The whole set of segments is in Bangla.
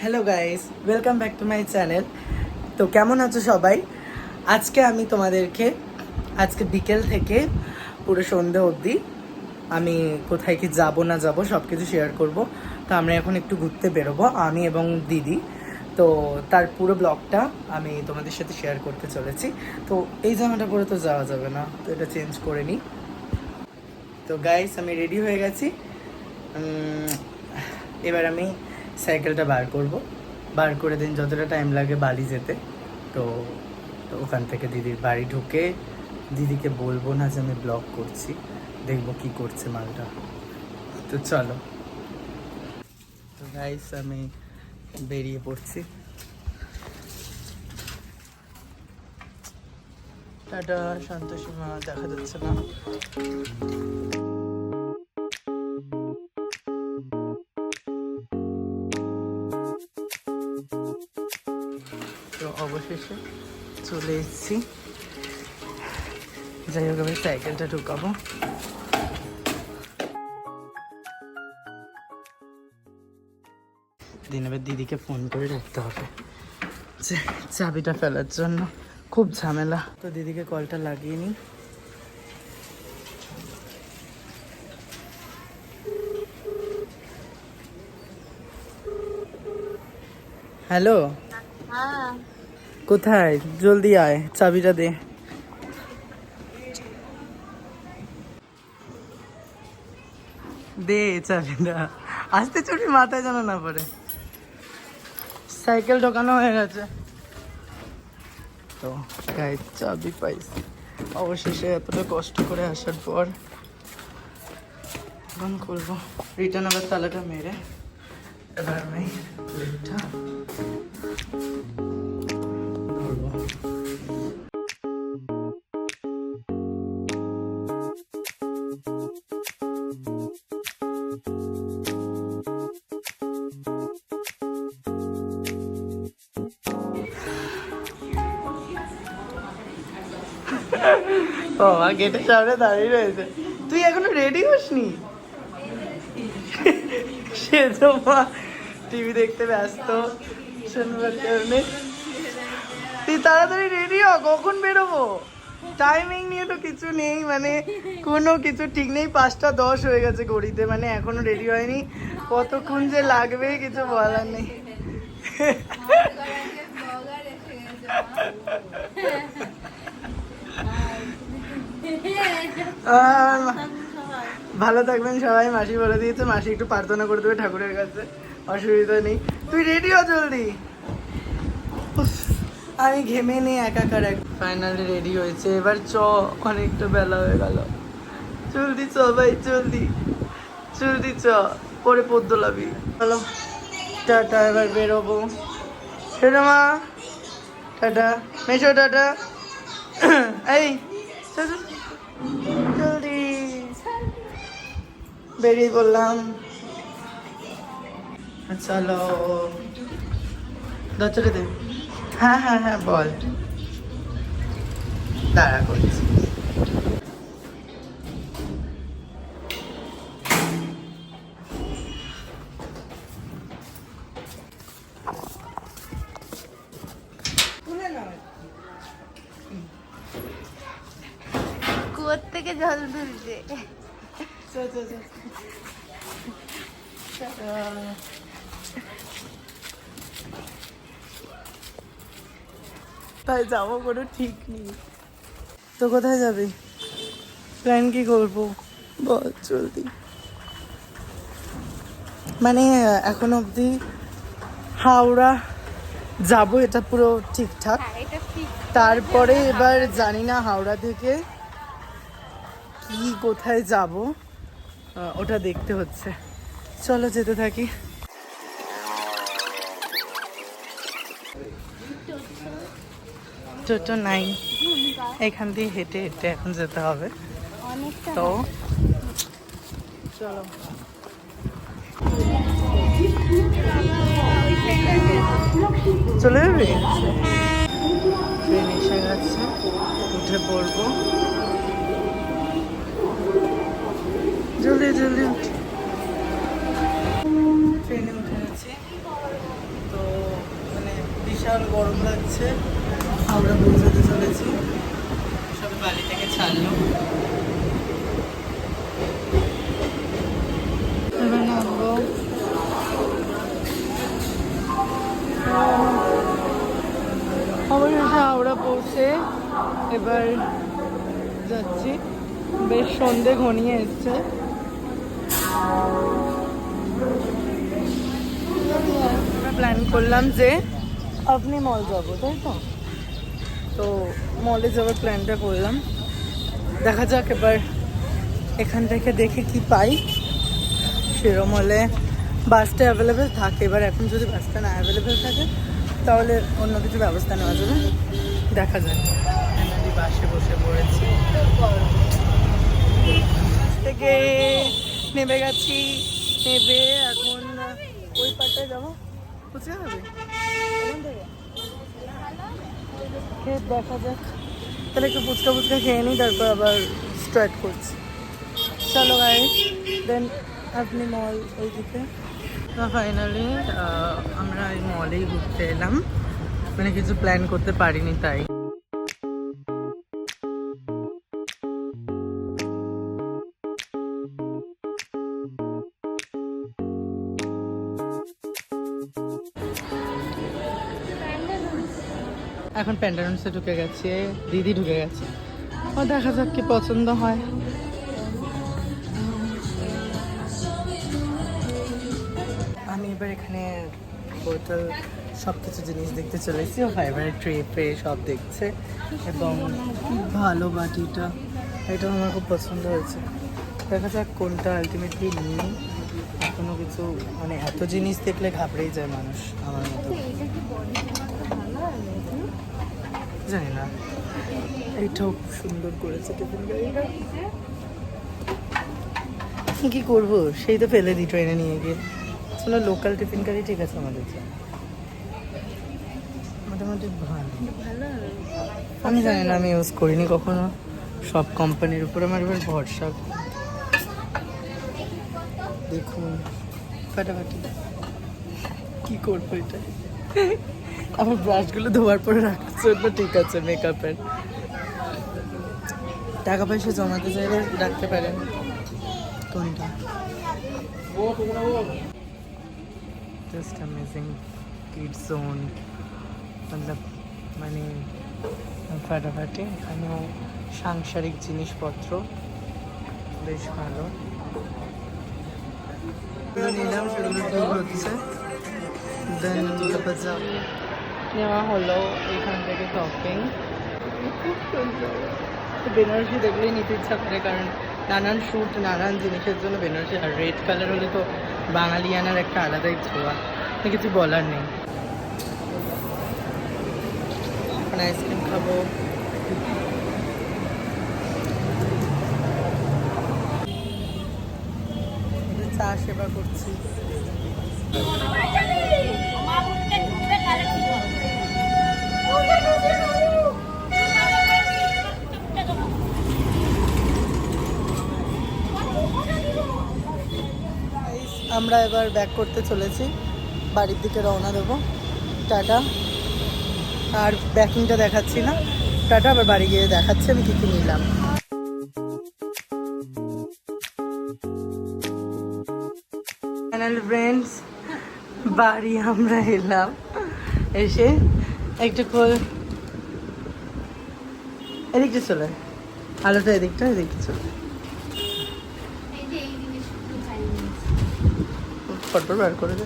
Hello guys, welcome back to my channel. তো কেমন আছো সবাই? আজকে আমি তোমাদেরকে আজকে বিকেল থেকে পুরো সন্ধ্যে অবধি আমি কোথায় কি যাব না যাব সব কিছু শেয়ার করব। তো আমরা এখন একটু ঘুরতে বেরোবো, আমি এবং দিদি। তো তার পুরো ব্লগটা আমি তোমাদের সাথে শেয়ার করতে চলেছি। তো এই জামাটা পরে তো যাওয়া যাবে না, তো এটা চেঞ্জ করে নিই। তো গাইস, আমি রেডি হয়ে গেছি। এবার আমি সাইকেলটা বার করে দিন যতটা টাইম লাগে বালি যেতে। তো তো ওখান থেকে দিদির বাড়ি ঢুকে দিদিকে বলবো না যে আমি ব্লগ করছি, দেখবো কি করছে মালটা। তো চলো। তো গাইস, আমি বেরিয়ে পড়ছি। টাটা। সন্তোষী মা দেখা যাচ্ছে না। তো অবশেষে চলে এসেছি। যাই হোক, আমি সাইকেলটা ঢুকাবো। এবার দিদিকে ফোন করে রাখতে হবে যে চাবিটা ফেলার জন্য, খুব ঝামেলা। তো দিদিকে কলটা লাগিয়ে নি। হ্যালো, কোথায়? জলদি আয়, চাবিটা দে। দে চাবিটা, আসতে চুরি মাথায় যেন না পড়ে। সাইকেল ঢোকানো হয়ে গেছে। তো গাইস, চাবি পাইছি অবশেষে, এতটা কষ্ট করে আসার পর। এখন খুলবো, রিটার্ন আবার তালাটা মেরে এবার আমি লিফটটা ধরবো। বাবা গেটের সামনে দাঁড়িয়ে রয়েছে, তুই এখনো রেডি হসনি? সে তো মা টিভি দেখতে ব্যস্ত শোনবার কারণে। তুই তাড়াতাড়ি রেডি হ, কখন বেরোবো? টাইমিং নিয়ে তো কিছু নেই, মানে কোনো কিছু ঠিক নেই। 5:10 হয়ে গেছে ঘড়িতে, মানে এখনো রেডি হয়নি। কতক্ষণ যে লাগবে কিছু বলার নেই। ভালো থাকবেন সবাই। মাসি বলে দিয়েছে, মাসি একটু প্রার্থনা করে দেবে ঠাকুরের কাছে, অসুবিধা নেই। তুই রেডি হ জলদি। আমি ঘেমে নেই একাকার। ফাইনালি রেডি হয়েছে, এবার চ, অনেকটা বেলা হয়ে গেল। জলদি চ ভাই, জলদি জলদি চ, পরে পদ্মলাবি। চলো টাটা, এবার বেরোবো। মা টাটা, মেশো টাটা। এই জলদি বেরিয়ে পড়লাম। চলো দরজাটা দে। হ্যাঁ হ্যাঁ হ্যাঁ, বল। দাঁড়া করছি। কুয়োর থেকে জল তুলছে। তাই যাবো কোনো ঠিক নেই। তো কোথায় যাবি? প্ল্যান কি করবো বল জলদি। মানে এখন অবধি হাওড়া যাবো, এটা পুরো ঠিকঠাক। তারপরে এবার জানি না হাওড়া থেকে কি কোথায় যাব, ওটা দেখতে হচ্ছে। চলো যেতে থাকি। টোটো নাই, এখান দিয়ে হেঁটে হেঁটে এখন যেতে হবে। তো চলো। চলে যাবি? ট্রেন এসে গেছে, উঠে পড়বো। জলদি জলদি ট্রেনে উঠে গেছি। তো বিশাল গরম লাগছে। আমরা পৌঁছাতে চলেছি, সব বাড়ি থেকে ছাড়লো। এবার নামবো। অবশেষে হাওড়া পৌঁছে এবার যাচ্ছি। বেশ সন্ধে ঘনিয়ে এসছে। আমরা প্ল্যান করলাম যে আপনি মল যাবো, তাই তো? তো মলে যাওয়ার প্ল্যানটা করলাম। দেখা যাক এবার এখান থেকে দেখে কি পাই। সেরম হলে বাসটা অ্যাভেলেবেল থাকে। এবার এখন যদি বাসটা না অ্যাভেলেবেল থাকে তাহলে অন্য কিছু ব্যবস্থা নেওয়া যাবে। দেখা যাক। বাসে বসে পড়েছি, থেকে নেমে গেছি। নেবে এখন ওই পাটটায় যাবো। ফুচকা খাবে? দেখা যাক। তাহলে একটু ফুচকা ফুচকা খেয়ে নিই, তারপর আবার স্টার্ট করছি। চলো গাইস, দেন আপনি মল ওই দিকে। ফাইনালি আমরা এই মলেই ঘুরতে এলাম, মানে কিছু প্ল্যান করতে পারিনি তাই। এখন প্যান্টালুন্সে ঢুকে গেছে, দিদি ঢুকে গেছে। ও দেখা যাক কি পছন্দ হয়। আমি এবার এখানে বোতল সব কিছু জিনিস দেখতে চলেছি। ও ফাইবারের ট্রে ফ্রে সব দেখছে, এবং খুব ভালো বাটিটা, এটা আমার খুব পছন্দ হয়েছে। দেখা যাক কোনটা আলটিমেটলি নিই। এখনো কিছু, মানে এত জিনিস দেখলে ঘাবড়েই যায় মানুষ আমার মতো। জানি না, এইটাও খুব সুন্দর করেছে টিফিন গাড়িটা। কি করবো, সেই তো ফেলে দিই ট্রেনে নিয়ে গিয়ে। চলো লোকাল টিফিন গাড়ি ঠিক আছে আমাদের জন্য, মোটামুটি ভালো। আমি জানি না, আমি ইউজ করিনি কখনো। সব কোম্পানির উপর আমার এবার ভরসা। দেখুন ফাটাফাটি, কি করবো এটা। আমার ব্রাশগুলো ধোয়ার পরে রাখার জন্য ঠিক আছে। মেকআপের টাকা পয়সা জমাতে চাইলে রাখতে পারেন। কোনটা? জাস্ট অ্যামেজিং কিড জোন, মতলব মানে ফাটাফাটি। এখানেও সাংসারিক জিনিসপত্র বেশ ভালো নিলাম, সেগুলো ঠিক হচ্ছে। দেন নেওয়া হলো এখান থেকে শপিং। খুব সুন্দর। বেনারসি দেখলেই নিতে ইচ্ছা করে, কারণ নানান শ্যুট নানান জিনিসের জন্য বেনারসি। আর রেড কালার হলে তো বাঙালিয়ানার একটা আলাদাই ছোঁয়া, কিছু বলার নেই। এখন আইসক্রিম খাবো। চা সেবা করছি। আমরা এবার ব্যাক করতে চলেছি, বাড়ির দিকে রওনা দেবো। টাটা। আর ব্যাকিংটা দেখাচ্ছি না, টাটা। আবার বাড়ি গিয়ে দেখাচ্ছি আমি কী কী নিলাম। ফাইনাল ফ্রেন্ডস, বাড়ি আমরা এলাম। এসে একটু এদিকটা চলে, আলোটা এদিকটা চলে। ফটো বার করে দে।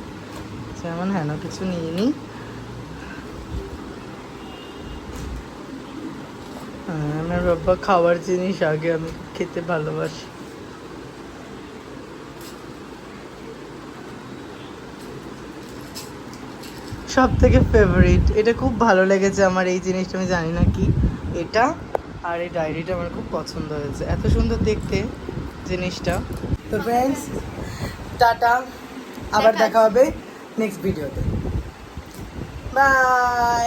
যেমন হেন কিছু নিয়ে নিই। আমার বাবা খাওয়ার জিনিস আগে, আমি খেতে ভালোবাসি। সব থেকে ফেভারিট, এটা খুব ভালো লেগেছে আমার। এই জিনিসটা আমি জানি না কি এটা, আর এই ডায়েরিটা আমার খুব পছন্দ হয়েছে, এত সুন্দর দেখতে জিনিসটা। তো ফ্রেন্ডস, টাটা, আবার দেখা হবে নেক্সট ভিডিওতে। বাই।